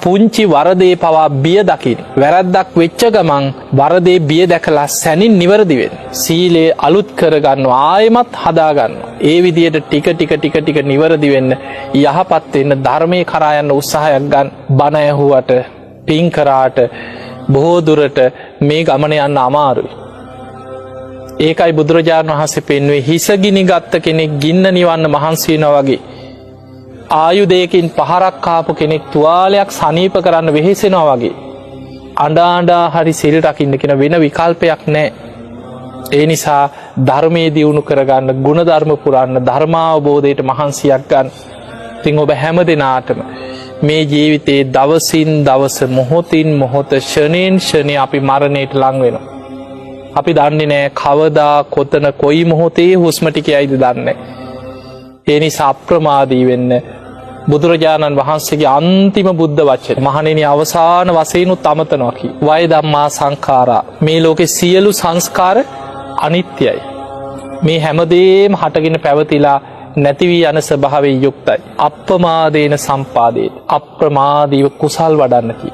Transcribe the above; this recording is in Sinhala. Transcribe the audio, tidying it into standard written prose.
පුංචි වරදේ පවා බිය දකින්න. වැරද්දක් වෙච්ච ගමන් වරදේ බිය දැකලා සැනින් නිවැරදි වෙන්න. සීලේ අලුත් කරගන්නවා ආයෙමත් හදාගන්නවා. ඒ විදියට ටික නිවැරදි වෙන්න යහපත් වෙන්න ධර්මයේ කරා යන උත්සාහයක් ගන්න. බණ ඇහුවට පින් කරාට බොහෝ දුරට මේ ගමන යන්න අමාරුයි. ඒකයි බුදුරජාණන් වහන්සේ පෙන්වුවේ හිසගිනි ගත්ත කෙනෙක් ගින්න නිවන්න මහන්සි වෙනවා වගේ. ආයුධයකින් පහරක් කාපු කෙනෙක් තුවාලයක් සනීප කරන්න වෙහෙසෙනවා වගේ. අඬා හරි සිල් රකින්න කියන වෙන විකල්පයක් නැහැ. ඒ නිසා ධර්මයේ දියුණු කරගන්න, ගුණධර්ම පුරන්න, ධර්මාවබෝධයට මහන්සියක් ගන්න. ඉතින් ඔබ හැම දිනාටම මේ ජීවිතේ දවසින් දවස මොහොතින් මොහොත ෂණයෙන් ෂණය අපි මරණයට ලං වෙනවා. අපි දන්නේ නැහැ කවදා කොතන කොයි මොහොතේ හුස්ම ටික යයිද දන්නේ නැහැ. ඒ නිසා අප්‍රමාදී වෙන්න බුදුරජාණන් වහන්සේගේ අන්තිම බුද්ධ වචන මහණෙනි අවසාන වශයෙන්ුත් අමතනවා කි. වය ධම්මා සංඛාරා. මේ ලෝකේ සියලු සංස්කාර අනිත්‍යයි. මේ හැමදේම හටගෙන පැවතිලා නැති වී යන ස්වභාවයෙන් යුක්තයි. අප්‍රමාදේන සම්පාදේත. අප්‍රමාදීව කුසල් වඩන්න කි.